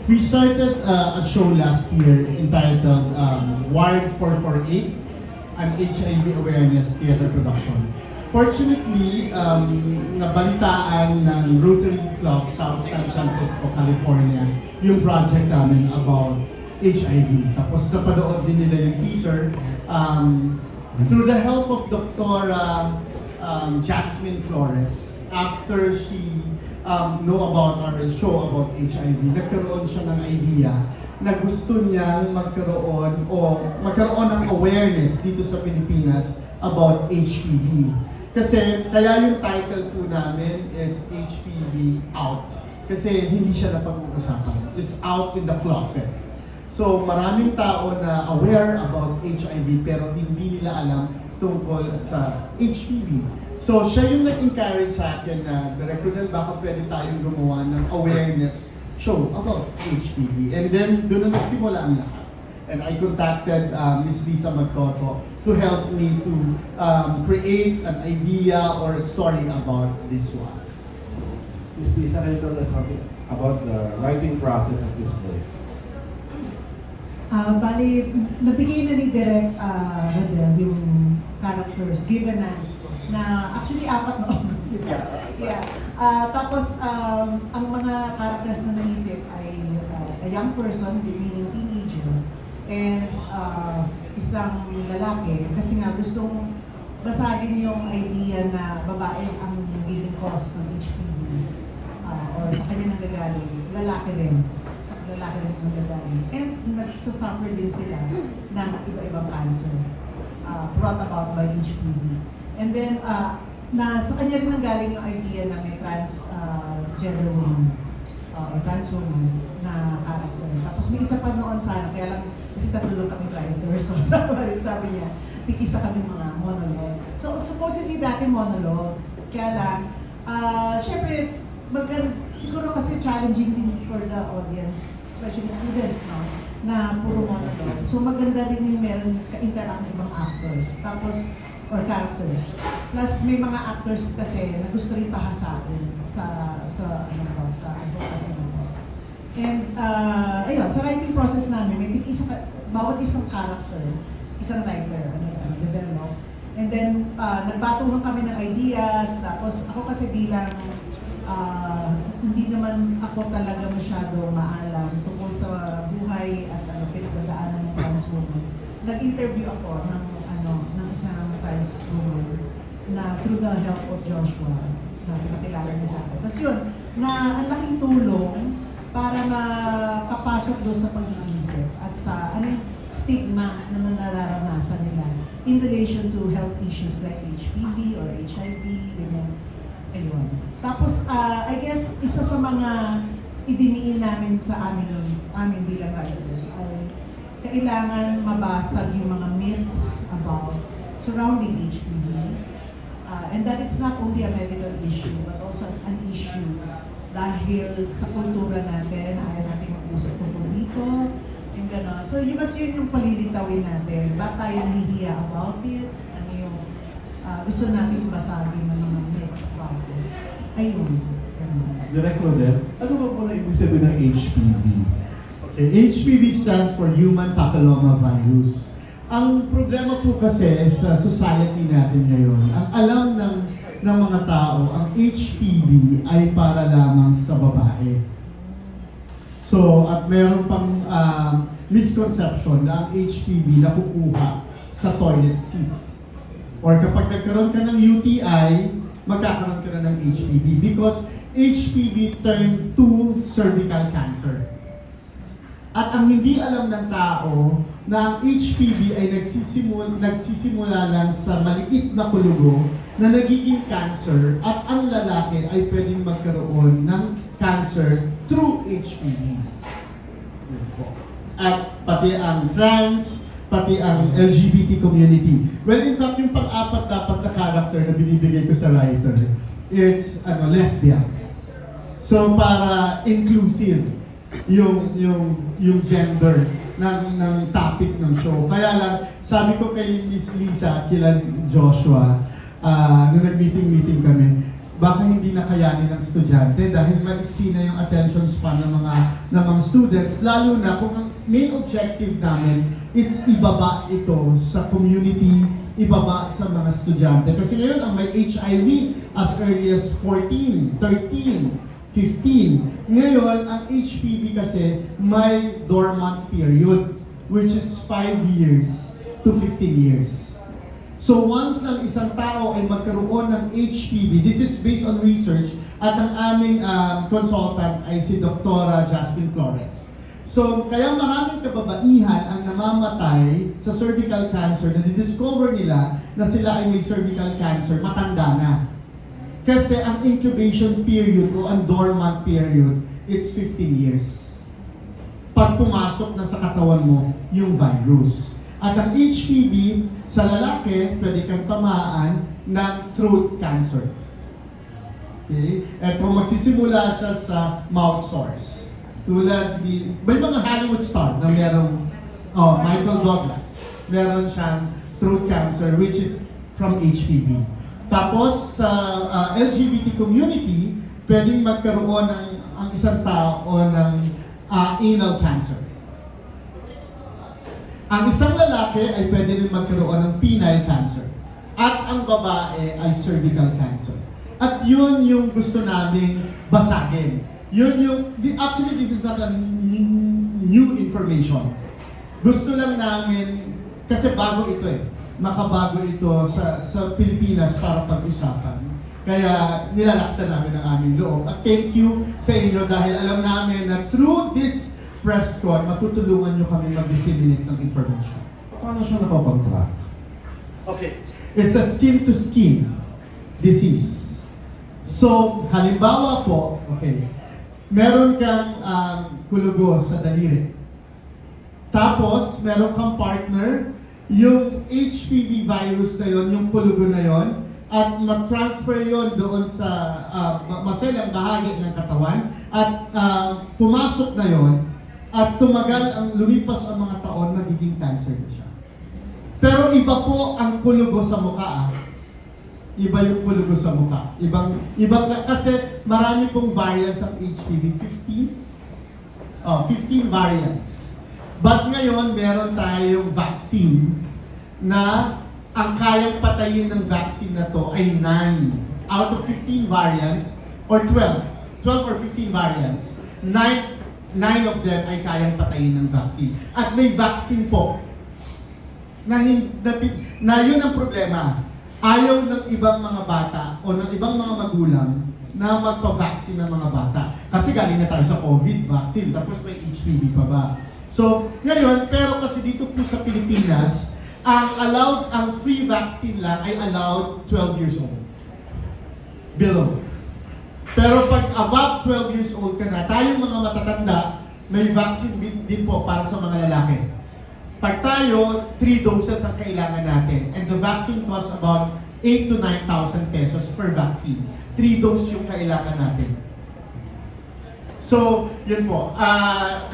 We started a show last year entitled Wired 448, an HIV awareness theater production. Fortunately, nabalitaan ng Rotary Club South San Francisco, California, yung project namin about HIV. Tapos napanood din nila yung teaser. Through the help of Dr. Jasmine Flores, after she know about our show about HIV, nagkaroon siya ng idea na gusto niyang magkaroon ng awareness dito sa Pilipinas about HPV. Kasi kaya yung title po namin, it's HPV Out. Kasi hindi siya napag-uusapan. It's out in the closet. So maraming tao na aware about HIV pero hindi nila alam tungkol sa HPV. So siya yung nag-encourage sa akin na, Direk Rodel, baka pwede tayong gumawa ng awareness show about HPV. And then doon na nagsimula ang lahat. And I contacted Ms. Lisa Magcoto to help me to create an idea or a story about this one. Ms. Lisa, can you tell us something about the writing process of this play? Bali, nabigay na ni Direk Rodel yung characters, given na actually apat na yeah. Tapos, ang mga characters na naisip ay a young person, meaning teenager, and isang lalaki, kasi nga gustong basagin yung idea na babae ang leading cause ng HPV, or sa kanya nanggagaling, lalaki rin nanggagaling. And nagsasuffer din sila ng iba-ibang cancer brought about by HPV. And then, sa kanya rin nanggaling yung idea na may transgender woman, or trans woman na character. Tapos may isa pa noon sana, kaya lang kasi tatulong kami writers, so sabi niya, tig-isa kami mga monologue. So supposedly dati monologue, kaya lang, syempre, siguro kasi challenging din for the audience, especially students, no, na puro monologue. So maganda rin yung meron ka-interact ng ibang actors, tapos, or characters. Plus may mga actors kasi na gusto rin pahasain sa advocacy natin. And ayun, sa writing process namin, may bawat isang character, isang writer, develop. And then nagbatuhan kami ng ideas, tapos ako kasi bilang hindi naman ako talaga masyado maalam tungkol sa buhay at pinagdadaanan ng trans woman. Nag-interview ako ng isang trans woman na through the help of Joshua na pinakilala niya sa akin. Tapos yun, na ang laking tulong para makapasok doon sa pag-iisip at sa yung stigma na nararanasan nila in relation to health issues like HPV or HIV, ganyan. Ayun. Tapos, I guess, isa sa mga idiniin namin sa amin bilang writers ay kailangan mabasag yung mga myths about surrounding HPV, and that it's not only a medical issue but also an issue dahil sa kultura natin, ayaw natin mag-usap tungkol dito, and gano'n. So yun yung palilitawin natin, ba't tayo nahihiya about it, ano yung gusto natin basagin ng mga myth about it. Ayun. Direk Rodel, ano ba po na ibig sabihin ng HPV? Okay, HPV stands for Human Papilloma Virus. Ang problema po kasi sa society natin ngayon, ang alam ng mga tao, ang HPV ay para lamang sa babae. So, at meron pang misconception na ang HPV nakukuha sa toilet seat. Or kapag nagkaroon ka ng UTI, magkakaroon ka na ng HPV because HPV turned to cervical cancer. At ang hindi alam ng tao na ang HPV ay nagsisimula lang sa maliit na kulugo na nagiging cancer at ang lalaki ay pwedeng magkaroon ng cancer through HPV. At pati ang trans, pati ang LGBT community. Well, in fact, yung pang-apat dapat na character na binibigay ko sa writer, it's lesbian. So, para inclusive yung gender ng topic ng show. Kaya lang, sabi ko kay Miss Lisa at kila Joshua, nung nag-meeting kami, baka hindi na kayanin ng estudyante dahil maiksi na yung attention span ng mga students, lalo na kung ang main objective namin, it's ibaba ito sa community, ibaba sa mga estudyante. Kasi ngayon, ang may HIV as early as 14, 13, 15. Ngayon, ang HPV kasi may dormant period, which is 5 years to 15 years. So once ng isang tao ay magkaroon ng HPV, this is based on research, at ang aming consultant ay si Dr. Jasmine Flores. So kaya maraming kababaihan ang namamatay sa cervical cancer na didiscover nila na sila ay may cervical cancer, matanda na. Kasi ang incubation period o ang dormant period, it's 15 years. Pag pumasok na sa katawan mo yung virus. At ang HPV, sa lalaki, pwede kang tamaan ng throat cancer. Okay? Eto, magsisimula siya sa mouth sores. Tulad may mga Hollywood star na merong, Michael Douglas. Meron siyang throat cancer, which is from HPV. Tapos, sa LGBT community, pwedeng magkaroon ang isang tao ng anal cancer. Ang isang lalaki ay pwede rin magkaroon ng penile cancer. At ang babae ay cervical cancer. At yun yung gusto naming basagin. Actually, this is not a new information. Gusto lang namin, kasi bago ito makabago ito sa Pilipinas para pag-usapan. Kaya nilalaksan namin ang aming loob. At thank you sa inyo dahil alam namin na through this press con, matutulungan nyo kami mag-disseminate ng information. Paano siya napapantrack? Okay. It's a skin-to-skin disease. So, halimbawa po, meron kang kulugo sa daliri. Tapos, meron kang partner, yung HPV virus na yon, yung kulugo na yon, at ma-transfer yon doon sa maselang bahagi ng katawan, at pumasok na yon, at tumagal ang lumipas ang mga taon, magiging cancer na siya. Pero iba po ang kulugo sa mukha. Iba yung kulugo sa mukha. Ibang kasi marami pong variants ng HPV, 15 variants. But ngayon, meron tayong vaccine na ang kayang patayin ng vaccine na to ay 9 out of 15 variants, or 12 or 15 variants. 9 of them ay kayang patayin ng vaccine. At may vaccine po na yun ang problema. Ayaw ng ibang mga bata o ng ibang mga magulang na magpa-vaccine ng mga bata. Kasi galing na tayo sa COVID vaccine, tapos may HPV pa ba. So, ngayon, pero kasi dito po sa Pilipinas, ang free vaccine lang ay allowed 12 years old. Below. Pero pag above 12 years old ka na, tayong mga matatanda, may vaccine din po para sa mga lalaki. Pag tayo, 3 doses ang kailangan natin. And the vaccine costs about 8 to 9,000 pesos per vaccine. 3 doses yung kailangan natin. So, yun po.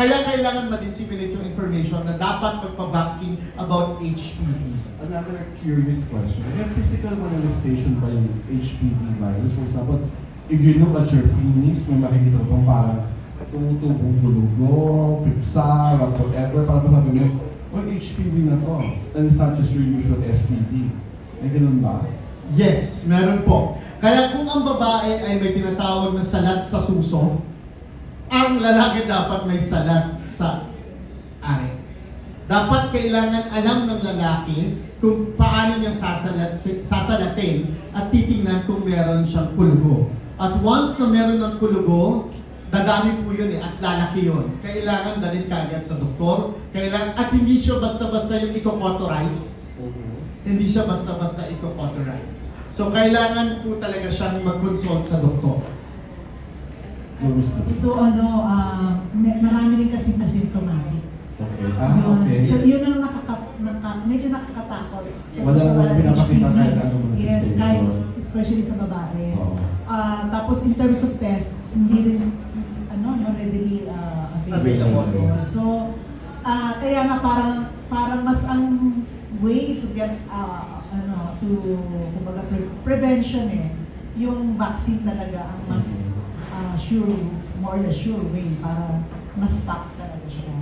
Kaya kailangan ma-disseminate yung information na dapat magpa-vaccine about HPV. Another curious question. May physical manifestation ba yung HPV virus? For example, if you look at your penis, may makikita ko parang tumutubong bulugo, pigsa, whatsoever. Para masabi mo, HPV na to. And it's not just your usual STD. May ganun ba? Yes, meron po. Kaya kung ang babae ay may tinatawag na salat sa suso, ang lalaki dapat may salat sa ari. Dapat kailangan alam ng lalaki kung paano niya sasalatin at titingnan kung meron siyang kulugo. At once na meron ng kulugo, dadami po yun at lalaki yun. Kailangan dalhin kagad sa doktor. At hindi siya basta-basta yung i-cauterize. Hindi siya basta-basta i-cauterize. So kailangan po talaga siyang mag-consult sa doktor. Ito marami rin kasing asymptomatic. Okay. Okay. So yun ang medyo nakakatakot. Wala nang pinapakita kahit anong Yes, manifestation. kahit especially sa babae. Oo. Tapos in terms of tests, hindi rin readily available. So, kaya nga parang mas ang way to get kumbaga prevention yung vaccine talaga ang mas sure way para mas stop talaga siya.